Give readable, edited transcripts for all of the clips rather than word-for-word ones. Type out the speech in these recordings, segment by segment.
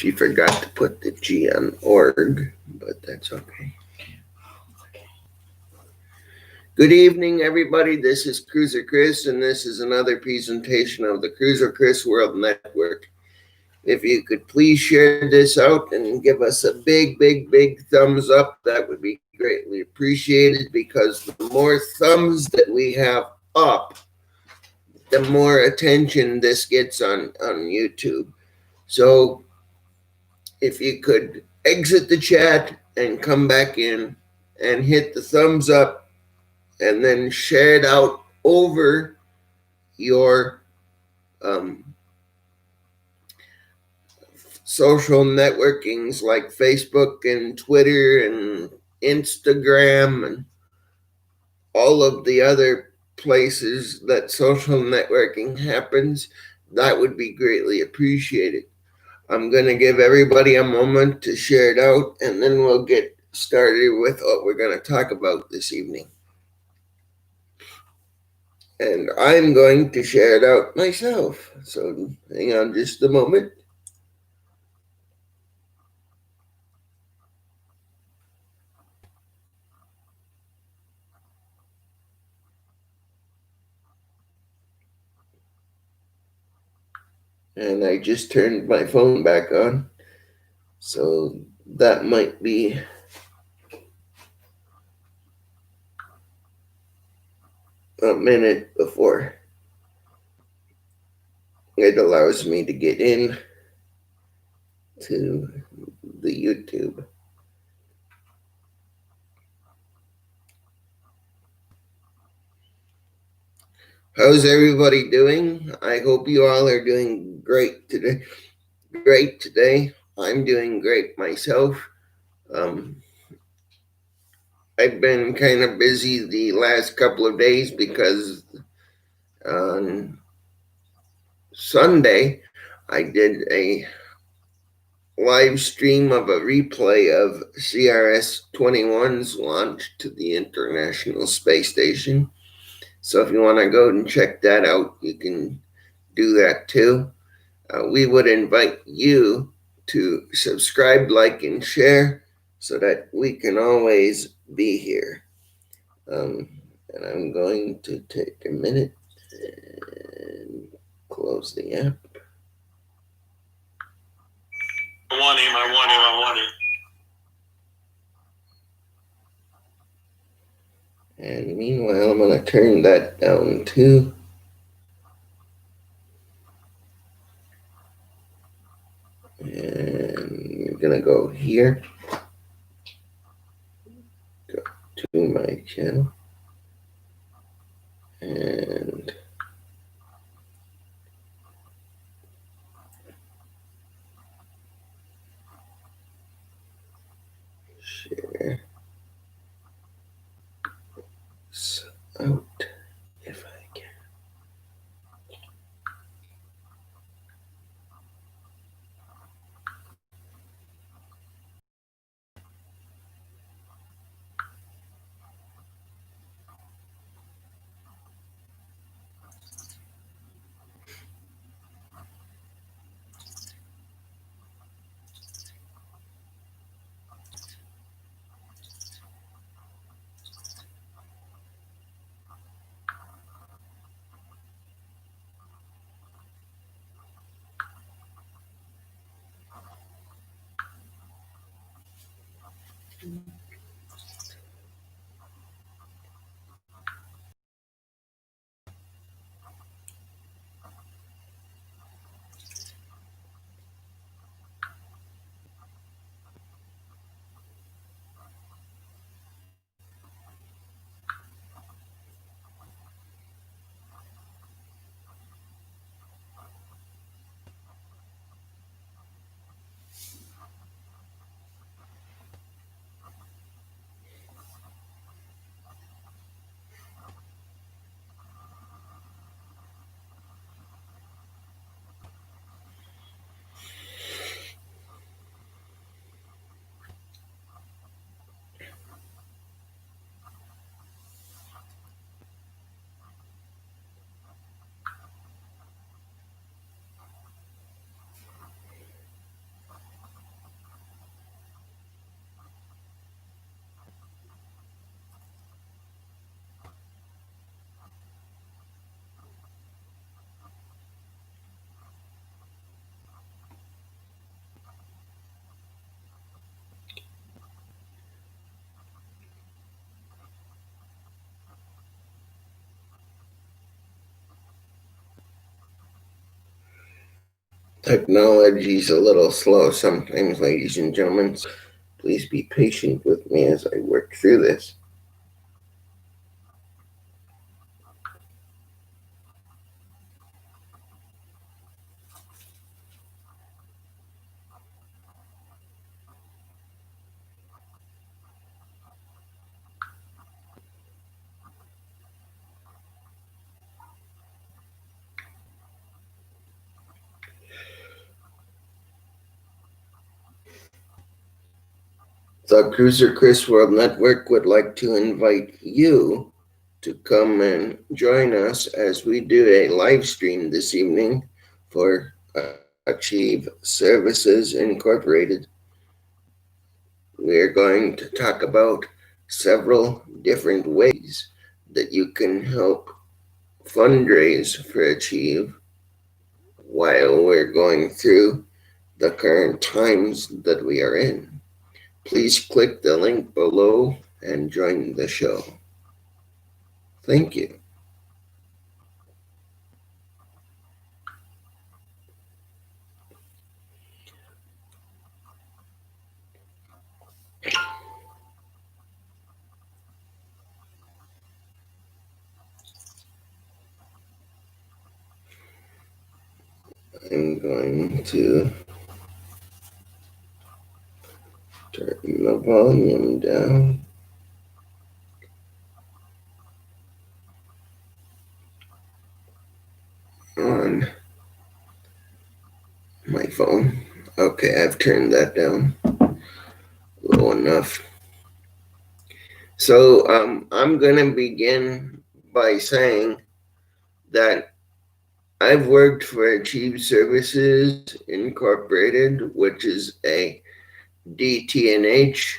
she forgot to put the G on org, but that's okay. Good evening, everybody. This is Cruiser Chris, and this is another presentation of the Cruiser Chris World Network. If you could please share this out and give us a big thumbs up, that would be greatly appreciated, because the more thumbs that we have up, the more attention this gets on YouTube. So if you could exit the chat and come back in and hit the thumbs up and then share it out over your social networkings like Facebook and Twitter and Instagram and all of the other places that social networking happens, that would be greatly appreciated. I'm going to give everybody a moment to share it out, and then we'll get started with what we're going to talk about this evening. And I'm going to share it out myself. So hang on just a moment. And I just turned my phone back on. So that might be a minute before it allows me to get in to the YouTube. How's everybody doing? I hope you all are doing great today. I'm doing great myself. I've been kind of busy the last couple of days because on Sunday I did a live stream of a replay of CRS-21's launch to the International Space Station. So if you want to go and check that out, you can do that too. We would invite you to subscribe, like, and share so that we can always be here. And I'm going to take a minute and close the app. I want him. And meanwhile, I'm going to turn that down too. And you're going to go here. Go to my channel. And share this out if I can. Technology's a little slow sometimes, ladies and gentlemen. So please be patient with me as I work through this. The Cruiser Chris World Network would like to invite you to come and join us as we do a live stream this evening for Achieve Services Incorporated. We're going to talk about several different ways that you can help fundraise for Achieve while we're going through the current times that we are in. Please click the link below and join the show. Thank you. I'm going to turn the volume down on my phone. Okay, I've turned that down low enough. So I'm going to begin by saying that I've worked for Achieve Services Incorporated, which is a DTNH,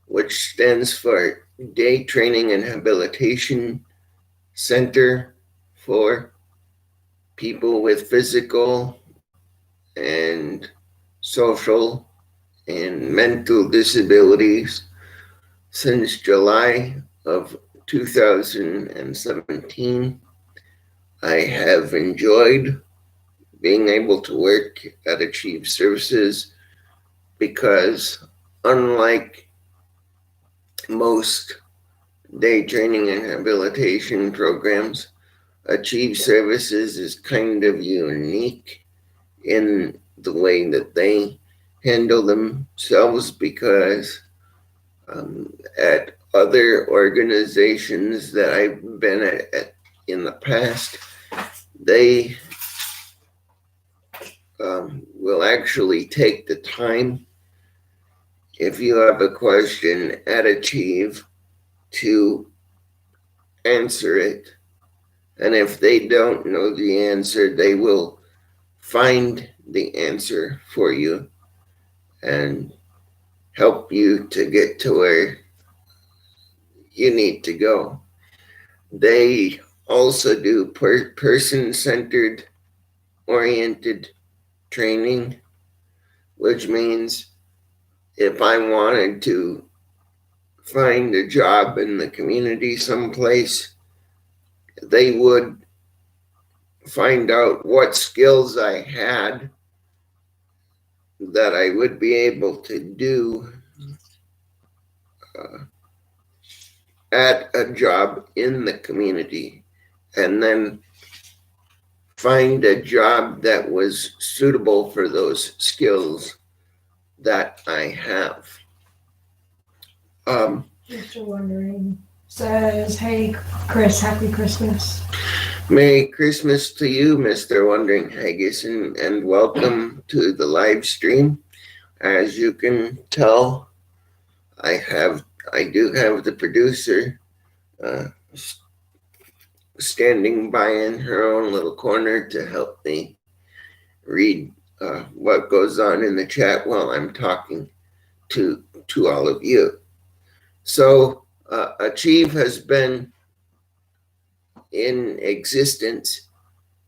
which stands for Day Training and Habilitation Center for people with physical and social and mental disabilities since July of 2017. I have enjoyed being able to work at Achieve Services because, unlike most day training and habilitation programs, Achieve Services is kind of unique in the way that they handle themselves because at other organizations that I've been at in the past, they will actually take the time, if you have a question at Achieve, to answer it. And if they don't know the answer, they will find the answer for you and help you to get to where you need to go. They also do person-centered oriented training, which means if I wanted to find a job in the community someplace, they would find out what skills I had that I would be able to do at a job in the community, and then find a job that was suitable for those skills that I have. Mr. Wondering says, "Hey, Chris, happy Christmas." Merry Christmas to you, Mr. Wondering Haggis, and welcome to the live stream. As you can tell, I do have the producer standing by in her own little corner to help me read what goes on in the chat while I'm talking to all of you. So Achieve has been in existence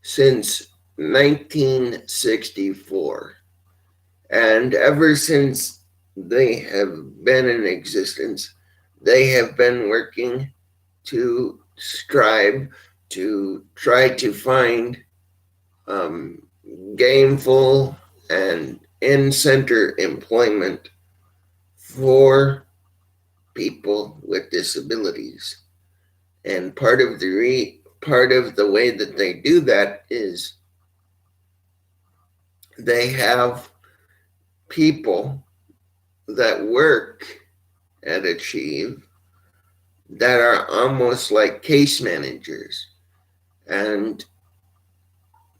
since 1964. And ever since they have been in existence, they have been working to strive to try to find gainful and in-center employment for people with disabilities. And part of the way that they do that is they have people that work at Achieve that are almost like case managers, and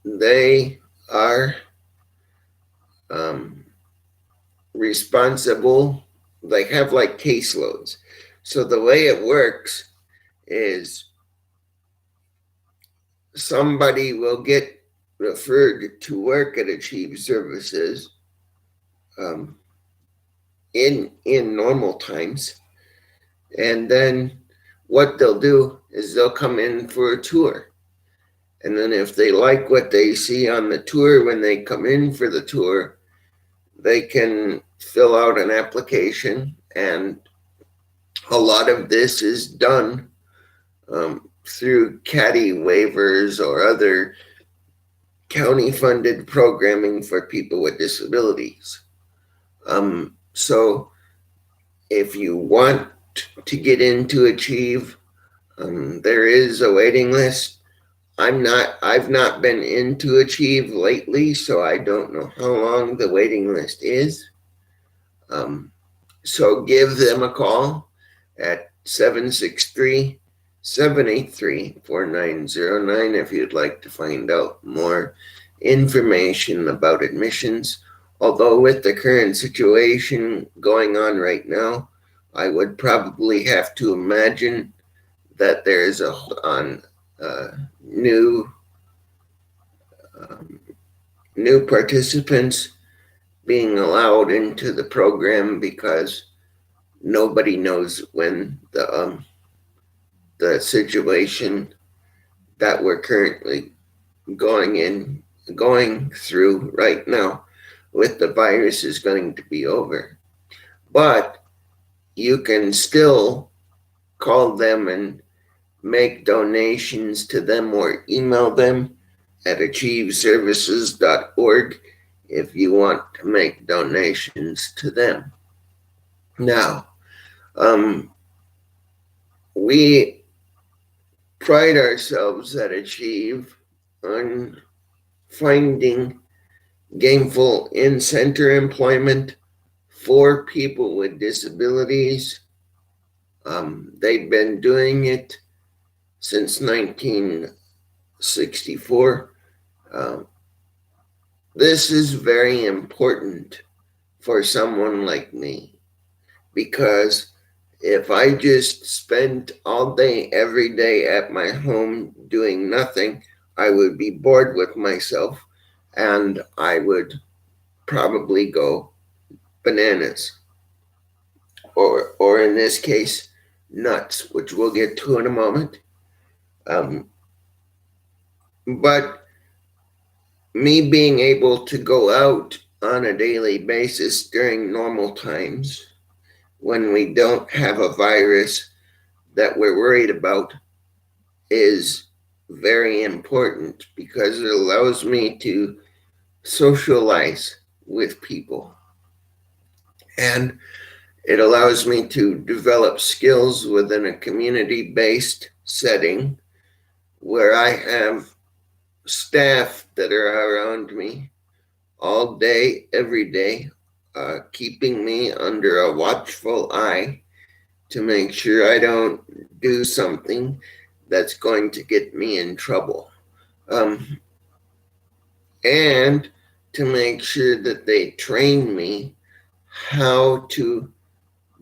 they are responsible. They have like caseloads. So the way it works is somebody will get referred to work at Achieve Services um, in normal times, and then what they'll do is they'll come in for a tour. And then if they like what they see on the tour when they come in for the tour, they can fill out an application. And a lot of this is done through CADI waivers or other county funded programming for people with disabilities. So if you want to get into Achieve, there is a waiting list. I've not been into Achieve lately, so I don't know how long the waiting list is. So give them a call at 763-783-4909 if you'd like to find out more information about admissions. Although with the current situation going on right now, I would probably have to imagine that there's a hold on new participants being allowed into the program, because nobody knows when the situation that we're currently going through right now with the virus is going to be over. But you can still call them and make donations to them or email them at achieveservices.org if you want to make donations to them. Now, we pride ourselves at Achieve on finding gainful in-center employment for people with disabilities. They've been doing it since 1964. This is very important for someone like me, because if I just spent all day, every day at my home doing nothing, I would be bored with myself and I would probably go bananas. Or in this case, nuts, which we'll get to in a moment. But me being able to go out on a daily basis during normal times, when we don't have a virus that we're worried about, is very important, because it allows me to socialize with people. And it allows me to develop skills within a community-based setting where I have staff that are around me all day, every day, keeping me under a watchful eye to make sure I don't do something that's going to get me in trouble. And to make sure that they train me how to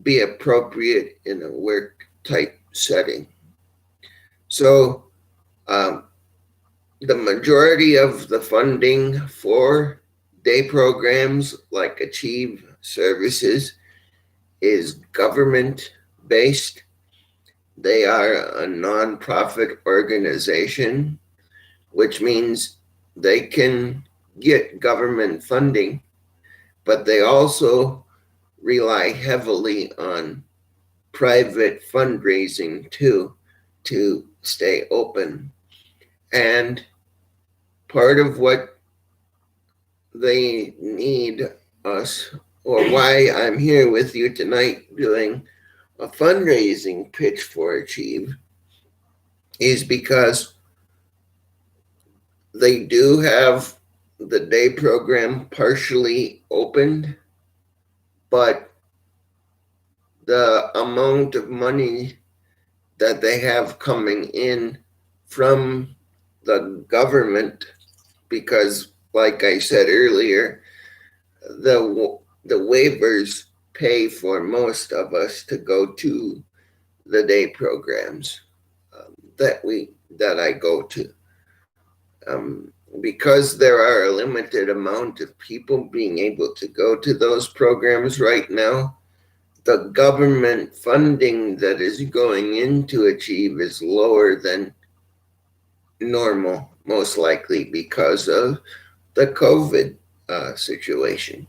be appropriate in a work type setting. So the majority of the funding for day programs like Achieve Services is government based. They are a nonprofit organization, which means they can get government funding, but they also rely heavily on private fundraising too to stay open. And part of what they need us, or why I'm here with you tonight doing a fundraising pitch for Achieve, is because they do have the day program partially opened, but the amount of money that they have coming in from the government, because like I said earlier, the waivers pay for most of us to go to the day programs that I go to. Because there are a limited amount of people being able to go to those programs right now, the government funding that is going into Achieve is lower than normal, most likely because of the COVID situation.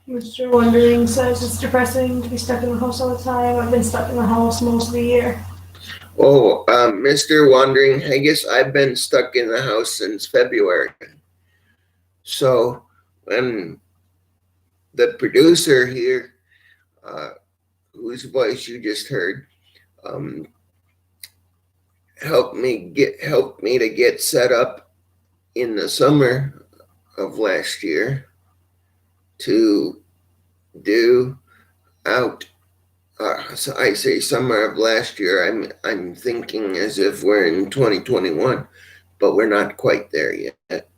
Mr. Wondering says it's depressing to be stuck in the house all the time. I've been stuck in the house most of the year. Oh, Mr. Wandering, I guess I've been stuck in the house since February. So when the producer here, whose voice you just heard, helped me to get set up in the summer of last year to do out. So I say summer of last year. I'm thinking as if we're in 2021, but we're not quite there yet.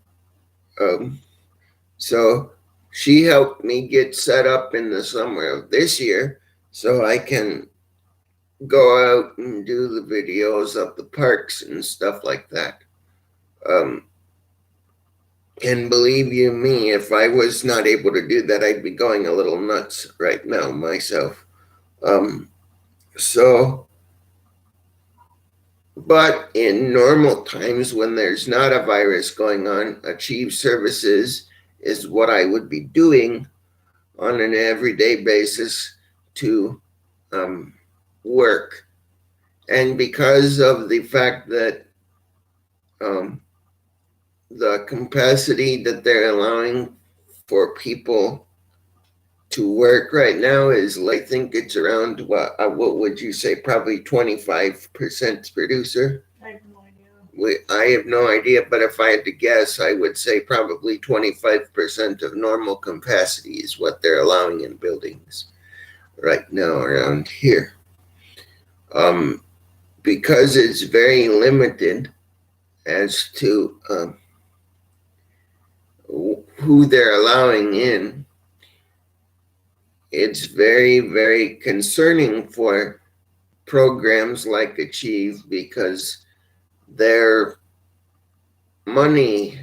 So she helped me get set up in the summer of this year, so I can go out and do the videos of the parks and stuff like that. And believe you me, if I was not able to do that, I'd be going a little nuts right now myself. But in normal times when there's not a virus going on, Achieve Services is what I would be doing on an everyday basis to work. And because of the fact that the capacity that they're allowing for people to work right now is, I think it's around, what would you say, probably 25% producer? I have no idea. I have no idea, but if I had to guess, I would say probably 25% of normal capacity is what they're allowing in buildings right now around here. Because it's very limited as to who they're allowing in, it's very, very concerning for programs like Achieve, because their money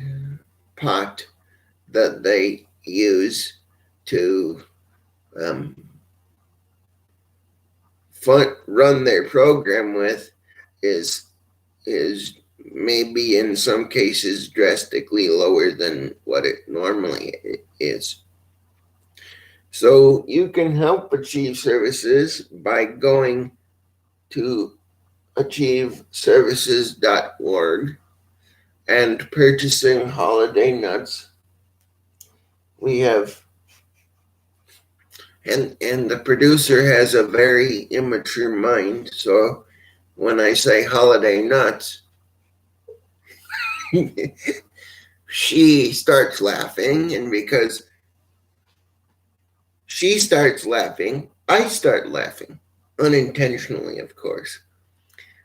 pot that they use to run their program with is maybe in some cases drastically lower than what it normally is. So you can help Achieve Services by going to achieveservices.org and purchasing holiday nuts. We have, and the producer has a very immature mind, so when I say holiday nuts, she starts laughing, and because she starts laughing, I start laughing, unintentionally, of course.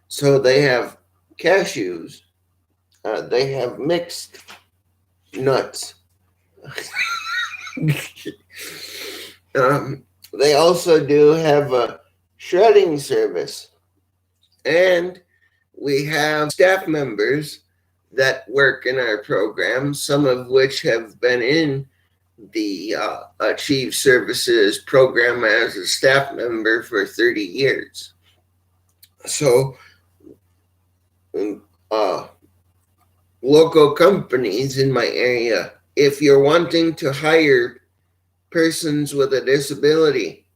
So they have cashews, they have mixed nuts. They also do have a shredding service, and we have staff members that work in our program, some of which have been in the Achieve Services program as a staff member for 30 years. So local companies in my area, if you're wanting to hire persons with a disability,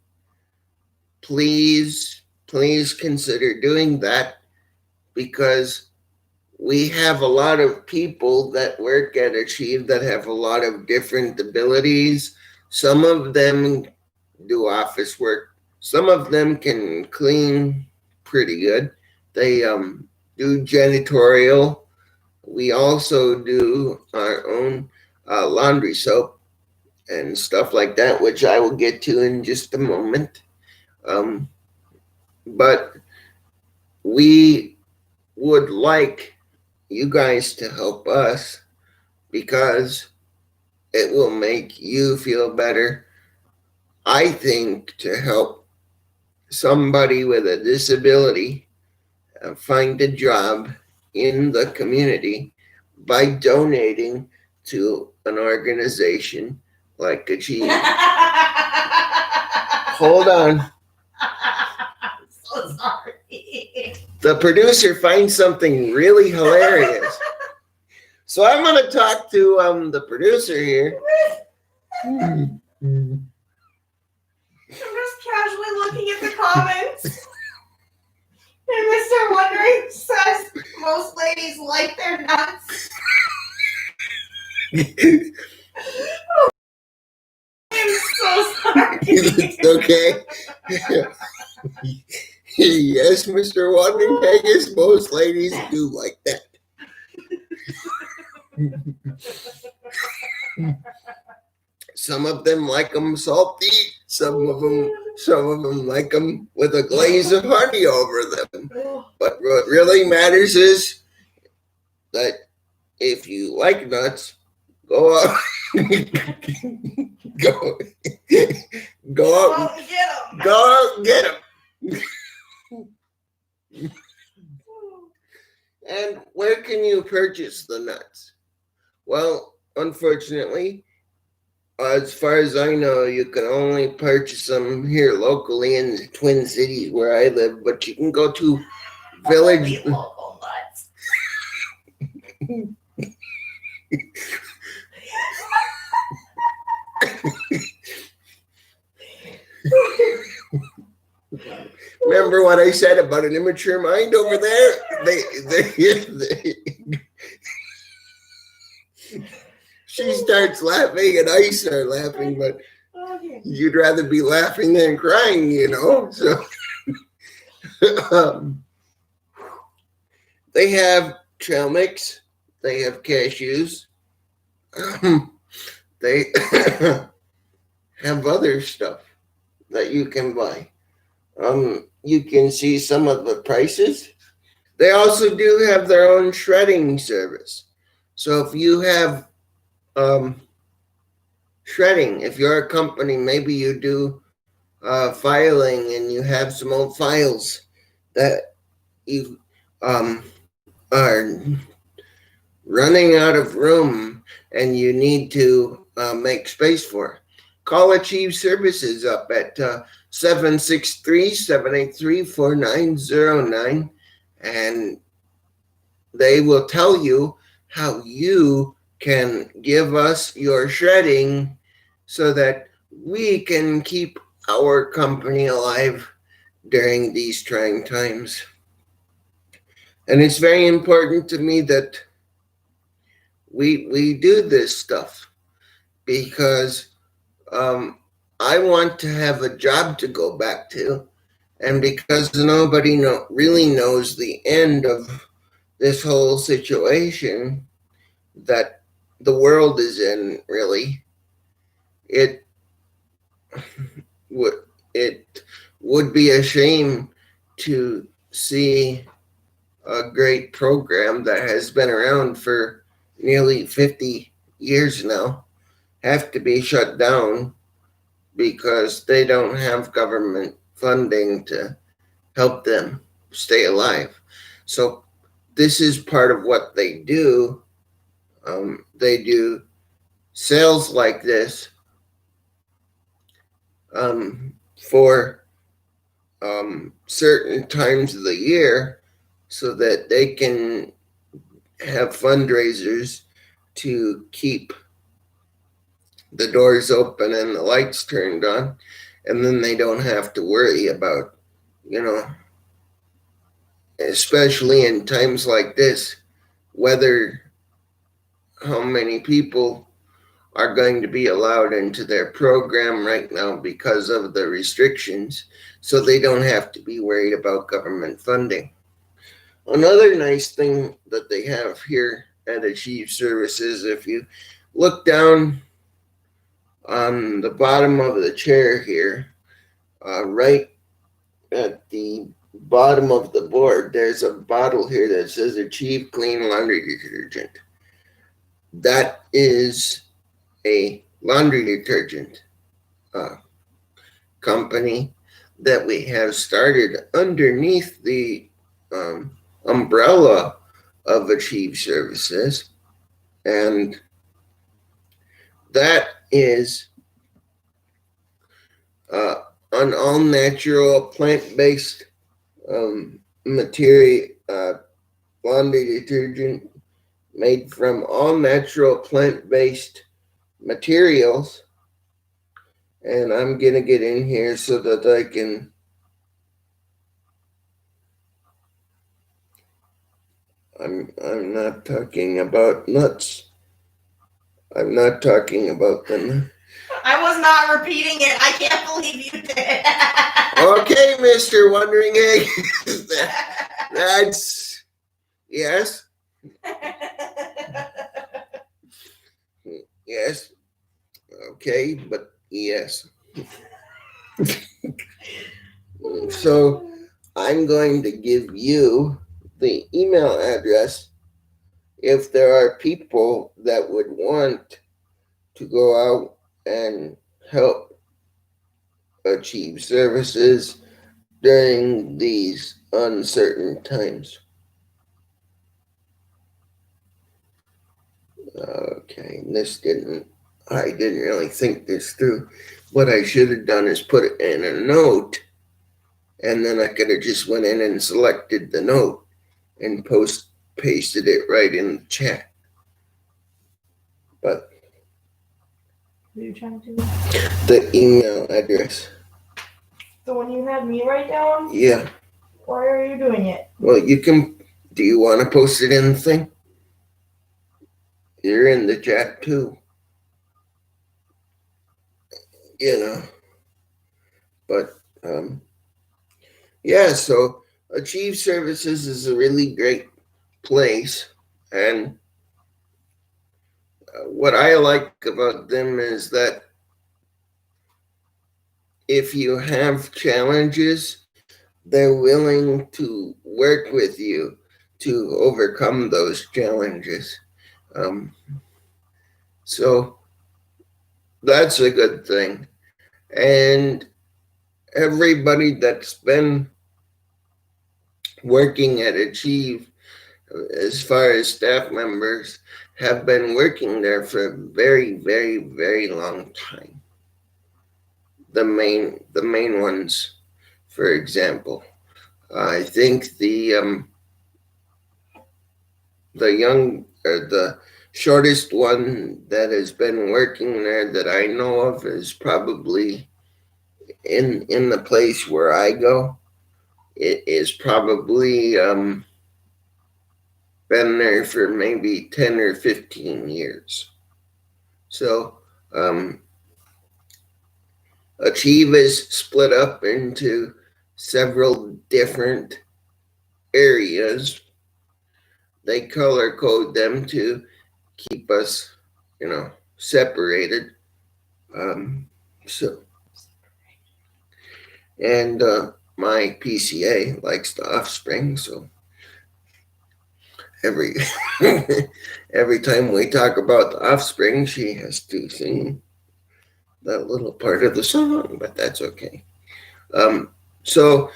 please consider doing that, because we have a lot of people that work at Achieve that have a lot of different abilities. Some of them do office work. Some of them can clean pretty good. They do janitorial. We also do our own laundry soap and stuff like that, which I will get to in just a moment. But we would like you guys to help us because it will make you feel better. I think to help somebody with a disability find a job in the community by donating to an organization like Achieve. Hold on. So sorry. The producer finds something really hilarious. So I'm going to talk to the producer here. I'm just casually looking at the comments. And Mr. Wondering says most ladies like their nuts. I'm so sorry. It's okay. Yes, Mr. Wondering, I guess most ladies do like that. Some of them like them salty. Some of them like them with a glaze of honey over them. But what really matters is that if you like nuts, go out, go out, and get them. And where can you purchase the nuts? Well, unfortunately, as far as I know, you can only purchase them here locally in the Twin Cities where I live, but you can go to Village. Local nuts. Remember what I said about an immature mind over there? She starts laughing and I start laughing, but you'd rather be laughing than crying, you know? So they have trail mix, they have cashews, they have other stuff that you can buy. You can see some of the prices. They also do have their own shredding service. So if you have shredding, if you're a company, maybe you do filing and you have some old files that you are running out of room and you need to make space for. Call Achieve Services up at 763-783-4909 and they will tell you how you can give us your shredding so that we can keep our company alive during these trying times. And it's very important to me that we do this stuff because I want to have a job to go back to, and because nobody really knows the end of this whole situation that the world is in, really, it would be a shame to see a great program that has been around for nearly 50 years now have to be shut down because they don't have government funding to help them stay alive. So this is part of what they do. They do sales like this for certain times of the year so that they can have fundraisers to keep the doors open and the lights turned on, and then they don't have to worry about, especially in times like this, how many people are going to be allowed into their program right now because of the restrictions, so they don't have to be worried about government funding. Another nice thing that they have here at Achieve Services, if you look down on the bottom of the chair here, right at the bottom of the board, there's a bottle here that says Achieve Clean Laundry Detergent. That is a laundry detergent company that we have started underneath the umbrella of Achieve Services. And that is an all natural plant based material laundry detergent made from all natural plant based materials. And I'm gonna get in here so that I can I'm not talking about nuts. I'm not talking about them. I was not repeating it. I can't believe you did. Okay, Mr. Wondering Egg. That's yes. Yes. Okay, but yes. So I'm going to give you the email address if there are people that would want to go out and help Achieve Services during these uncertain times. Okay, I didn't really think this through. What I should have done is put it in a note, and then I could have just went in and selected the note and pasted it right in the chat. But What are you trying to do? the email address. The one you had me write down? Yeah. Why are you doing it? Well, you can. Do you want to post it in the thing? You're in the chat too. You know. But yeah. So Achieve Services is a really great place, and what I like about them is that if you have challenges, they're willing to work with you to overcome those challenges. So that's a good thing. And everybody that's been working at Achieve, as far as staff members, have been working there for a very, very, very long time. The main ones, for example, I think the shortest one that has been working there that I know of is probably in the place where I go. It is probably been there for maybe 10 or 15 years. So Achieve is split up into several different areas. They color code them to keep us, separated. And my PCA likes the offspring, so every every time we talk about the offspring, she has to sing that little part of the song, but that's okay. So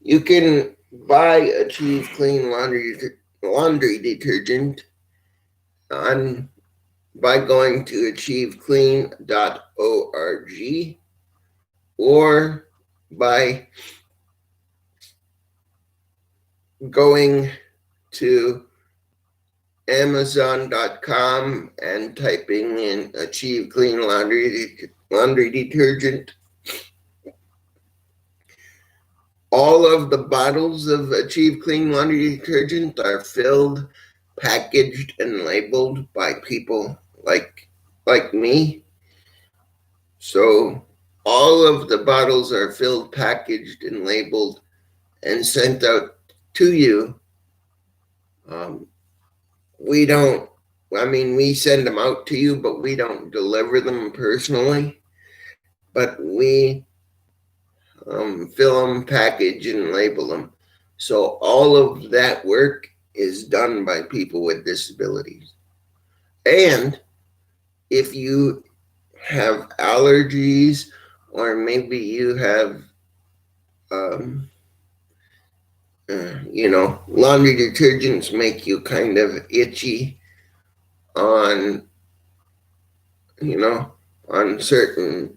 you can buy Achieve Clean laundry detergent by going to achieveclean.org or by going to Amazon.com and typing in Achieve Clean laundry detergent. All of the bottles of Achieve Clean Laundry Detergent are filled, packaged, and labeled by people like me. So all of the bottles are filled, packaged, and labeled and sent out to you. We don't, we send them out to you, but we don't deliver them personally. But we fill them, package, and label them. So all of that work is done by people with disabilities. And if you have allergies, or maybe you have, laundry detergents make you kind of itchy on, on certain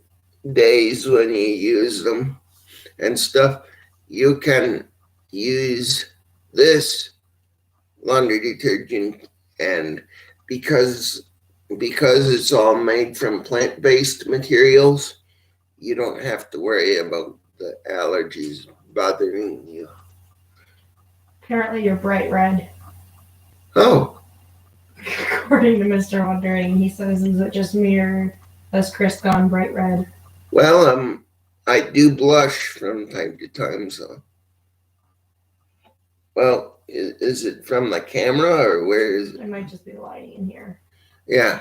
days when you use them and stuff, you can use this laundry detergent, and because it's all made from plant-based materials, you don't have to worry about the allergies bothering you. Apparently you're bright red. Oh. According to Mr. Wondering, he says, is it just me or has Chris gone bright red? Well, I do blush from time to time, so. Well, is it from the camera or where is it? It might just be the lighting in here. Yeah.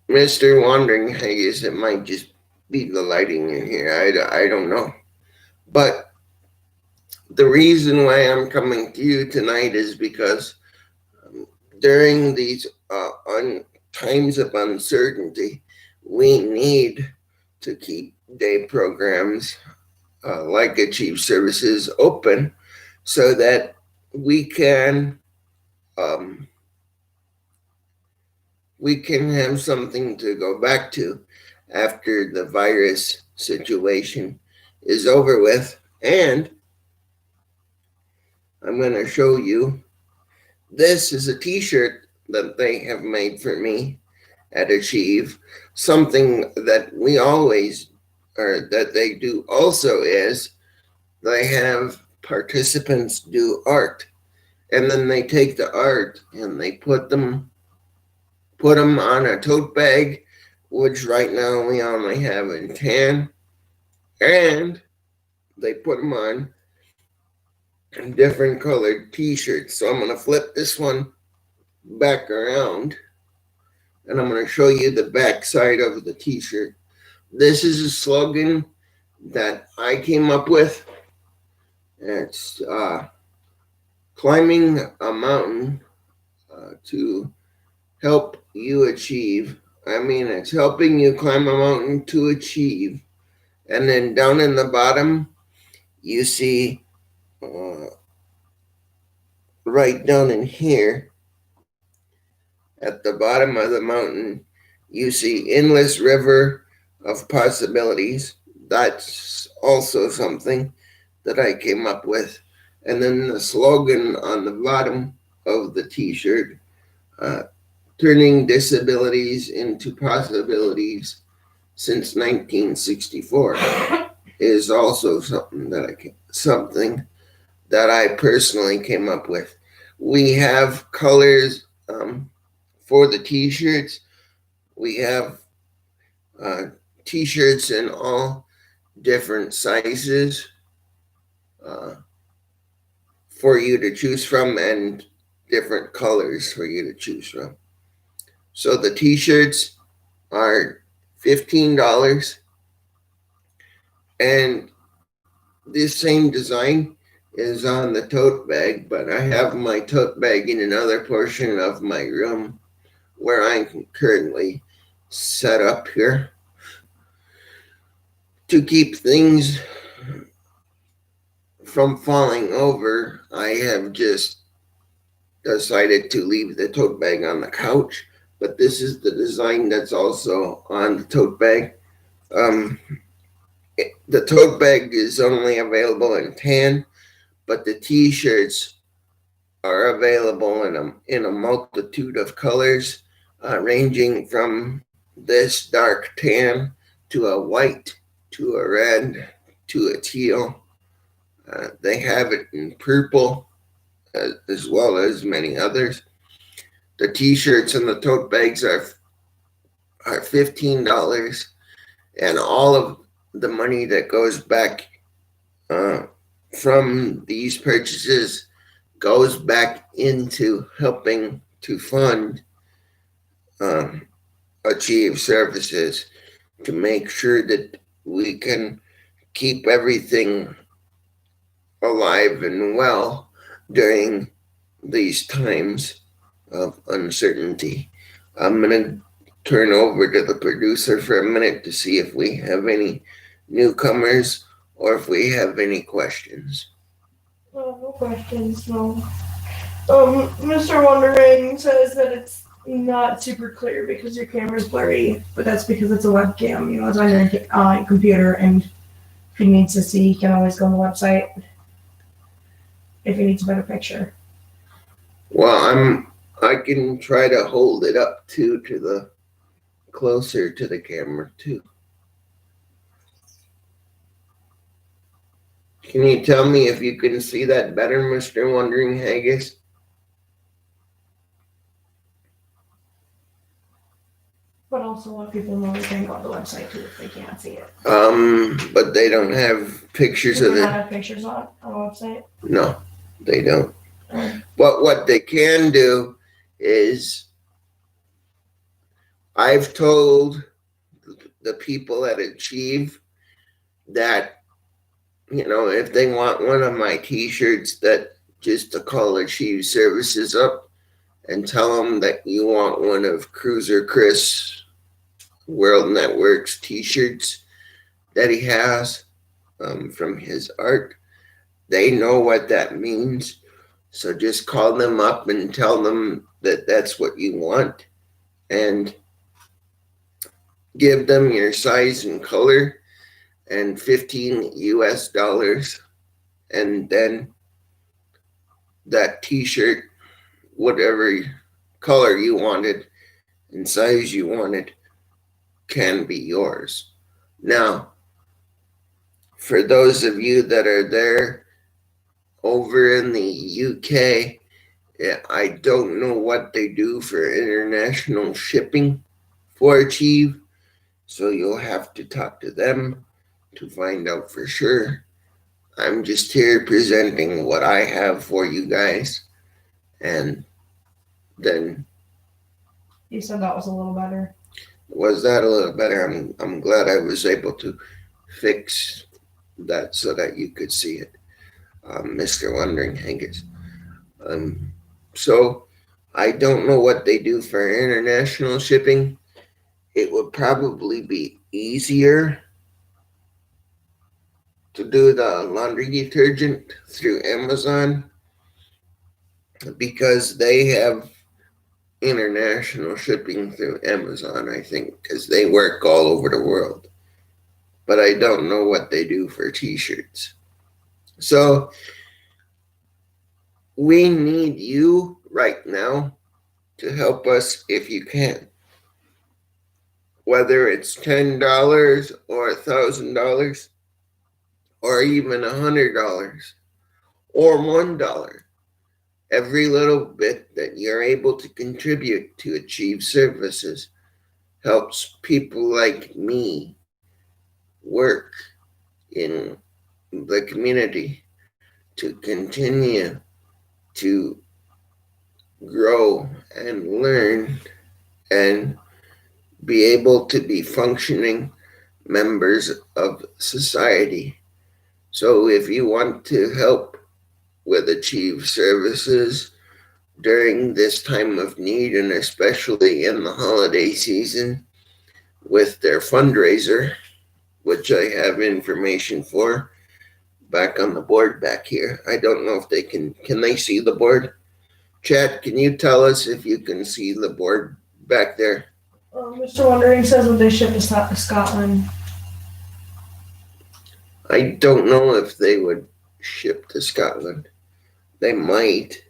Mr. Wandering, I guess it might just be the lighting in here. I don't know. But the reason why I'm coming to you tonight is because during these times of uncertainty, we need to keep day programs like Achieve Services open so that we can have something to go back to after the virus situation is over with. And I'm going to show you, this is a t-shirt that they have made for me at Achieve. Something that we always, or that they do also, is they have participants do art, and then they take the art and they put them on a tote bag, which right now we only have in tan, and they put them on different colored t-shirts. So I'm going to flip this one back around, and I'm going to show you the back side of the t-shirt. This is a slogan that I came up with. It's climbing a mountain to help you achieve. It's helping you climb a mountain to achieve. And then down in the bottom, you see, right down in here, at the bottom of the mountain, you see endless river of possibilities. That's also something that I came up with. And then the slogan on the bottom of the t-shirt, turning disabilities into possibilities since 1964, is also something that I personally came up with. We have colors for the t-shirts. We have t-shirts in all different sizes for you to choose from, and different colors for you to choose from. So the t-shirts are $15, and this same design is on the tote bag, but I have my tote bag in another portion of my room where I'm currently set up here to keep things from falling over. I have just decided to leave the tote bag on the couch, but this is the design that's also on the tote bag. The tote bag is only available in tan, but the t-shirts are available in a multitude of colors, ranging from this dark tan to a white to a red to a teal. They have it in purple as well as many others. The t-shirts and the tote bags are $15, and all of the money that goes back from these purchases goes back into helping to fund Achieve services to make sure that we can keep everything alive and well during these times of uncertainty. I'm going to turn over to the producer for a minute to see if we have any newcomers or if we have any questions. No questions, no. Mr. Wondering says that it's not super clear because your camera's blurry, but that's because it's a webcam. It's on your computer, and if he needs to see, he can always go on the website if he needs a better picture. Well, I can try to hold it up to the closer to the camera too. Can you tell me if you can see that better, Mr. Wondering Haggis? But also let people know they can go on the website too if they can't see it. But they don't have pictures Does of it it. not have pictures on the website? No, they don't. Oh. But what they can do is, I've told the people at Achieve that, if they want one of my t-shirts, that just to call Achieve Services up and tell them that you want one of Cruiser Chris World Network's t-shirts that he has from his art. They know what that means. So just call them up and tell them that that's what you want, and give them your size and color and $15 US, and then that t-shirt, whatever color you wanted and size you wanted, can be yours. Now, for those of you that are there over in the UK, I don't know what they do for international shipping for Achieve, so you'll have to talk to them to find out for sure. I'm just here presenting what I have for you guys, and then. You said that was a little better. Was that a little better? I'm glad I was able to fix that so that you could see it, Mr. Wondering Haggis. So I don't know what they do for international shipping. It would probably be easier to do the laundry detergent through Amazon because they have international shipping through Amazon, I think, because they work all over the world. But I don't know what they do for t-shirts. So we need you right now to help us if you can. Whether it's $10 or $1,000 or even $100 or $1. Every little bit that you're able to contribute to Achieve Services helps people like me work in the community to continue to grow and learn and be able to be functioning members of society. So if you want to help with Achieve Services during this time of need, and especially in the holiday season with their fundraiser, which I have information for back on the board back here. I don't know if they can they see the board? Chat, can you tell us if you can see the board back there? Mr. Wondering says that they ship to Scotland. I don't know if they would ship to Scotland. They might.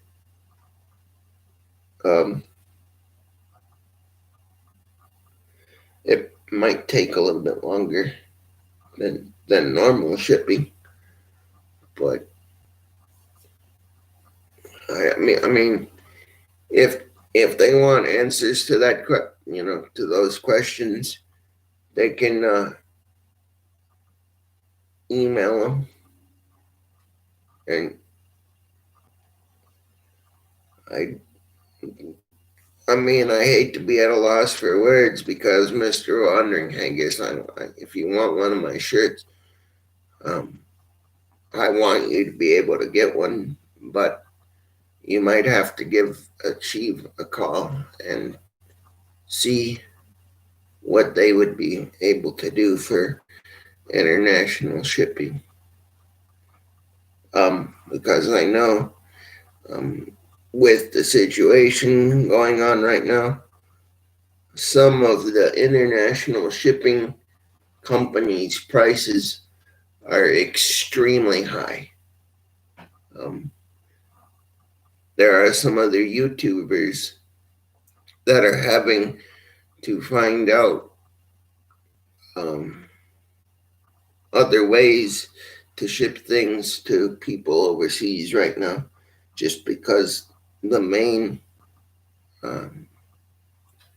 It might take a little bit longer than than normal shipping. But I mean, if they want answers to that, to those questions, they can email them. And I, I hate to be at a loss for words because Mr. Wandering Haggis, if you want one of my shirts, I want you to be able to get one, but you might have to give Achieve a call and see what they would be able to do for international shipping. Because I know with the situation going on right now, some of the international shipping companies' prices are extremely high. There are some other YouTubers that are having to find out other ways to ship things to people overseas right now, just because the main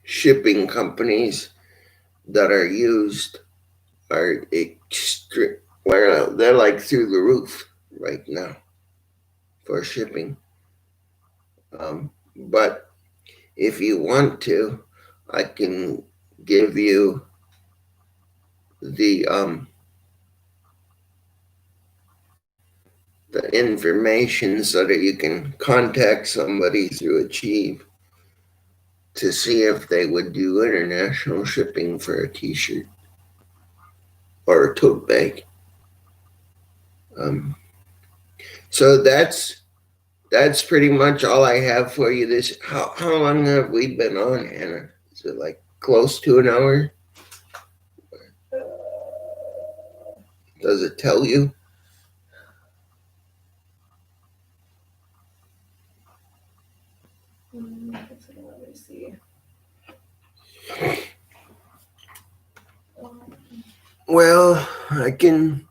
shipping companies that are used are they're like through the roof right now for shipping. But if you want to, I can give you the information so that you can contact somebody through Achieve to see if they would do international shipping for a t-shirt or a tote bag. So that's pretty much all I have for you. How long have we been on, Hannah? Is it like close to an hour? Does it tell you? Let me see. Well, I can.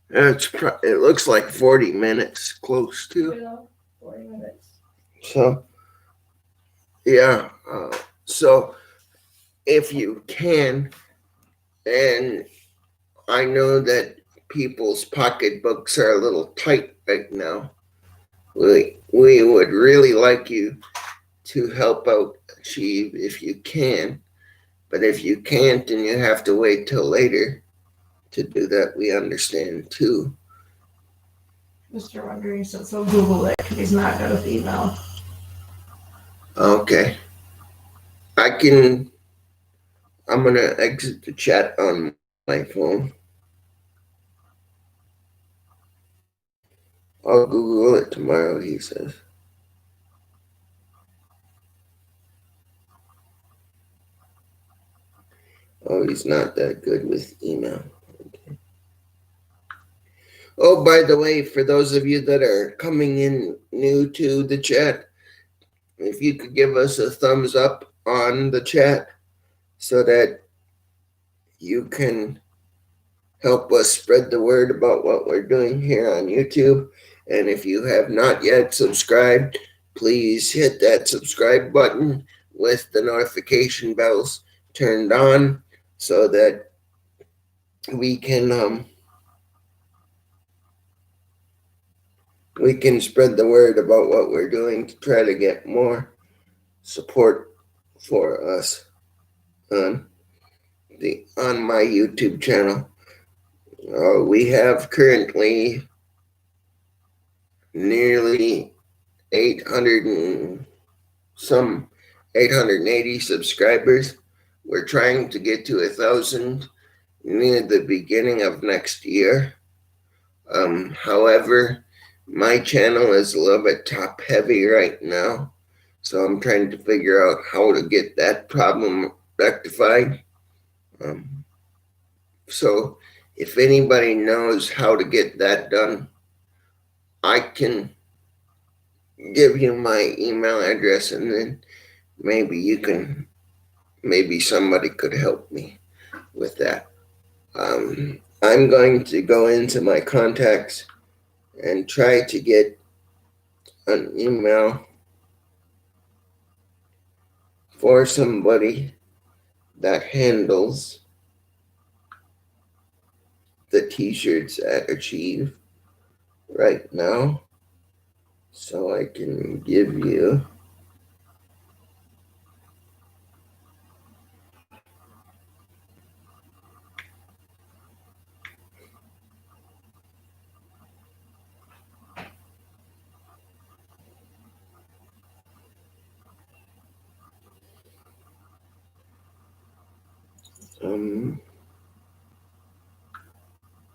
It looks like 40 minutes, close to. 40 minutes. So, yeah. So, if you can, and I know that people's pocketbooks are a little tight right now, we would really like you to help out Achieve if you can. But if you can't and you have to wait till later to do that, we understand too. Mr. Wondering says he'll Google it because he's not good with email. Okay. I'm going to exit the chat on my phone. I'll Google it tomorrow, he says. Oh, he's not that good with email. Okay. Oh, by the way, for those of you that are coming in new to the chat, if you could give us a thumbs up on the chat so that you can help us spread the word about what we're doing here on YouTube. And if you have not yet subscribed, please hit that subscribe button with the notification bells turned on so that we can spread the word about what we're doing to try to get more support for us on my YouTube channel. We have currently nearly 880 subscribers. We're trying to get to 1,000 near the beginning of next year. However, my channel is a little bit top heavy right now, so I'm trying to figure out how to get that problem rectified. So if anybody knows how to get that done, I can give you my email address, and then maybe somebody could help me with that. I'm going to go into my contacts and try to get an email for somebody that handles the t-shirts at Achieve right now, so I can give you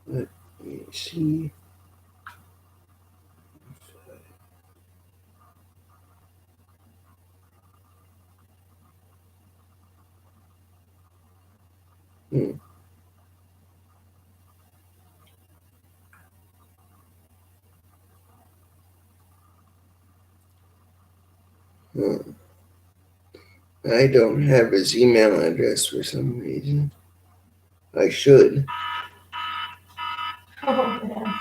let me see. Hmm. Hmm. I don't have his email address for some reason. I should. Oh man.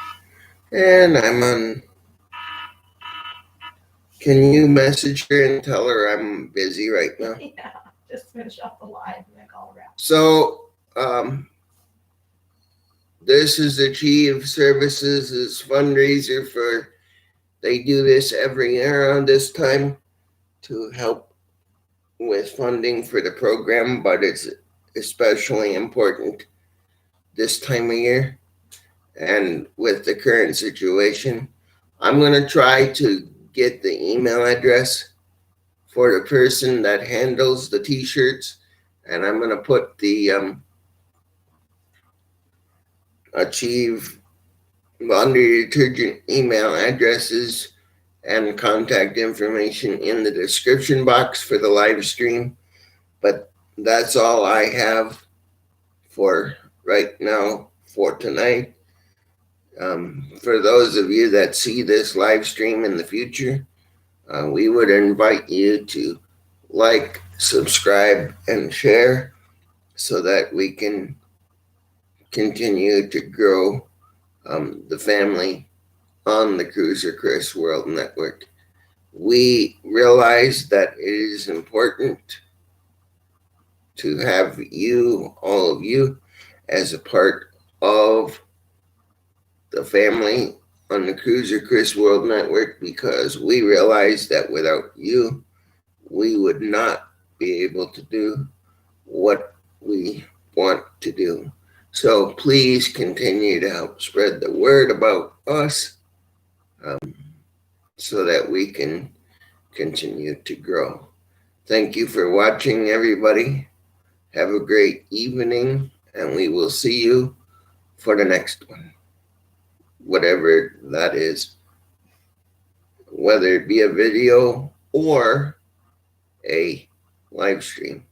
And I'm on. Can you message her and tell her I'm busy right now? Yeah. Just finish up the live and then call wrap. So, this is Achieve Services' fundraiser for. They do this every year around this time to help with funding for the program, but it's especially important this time of year. And with the current situation, I'm going to try to get the email address for the person that handles the t-shirts, and I'm going to put the Achieve laundry detergent email addresses and contact information in the description box for the live stream. But that's all I have for right now for tonight. For those of you that see this live stream in the future, we would invite you to like, subscribe, and share so that we can continue to grow the family on the Cruiser Chris World Network. We realize that it is important to have you, all of you, as a part of the family on the Cruiser Chris World Network, because we realize that without you, we would not be able to do what we want to do. So please continue to help spread the word about us, so that we can continue to grow. Thank you for watching, everybody. Have a great evening, and we will see you for the next one, whatever that is, whether it be a video or a live stream.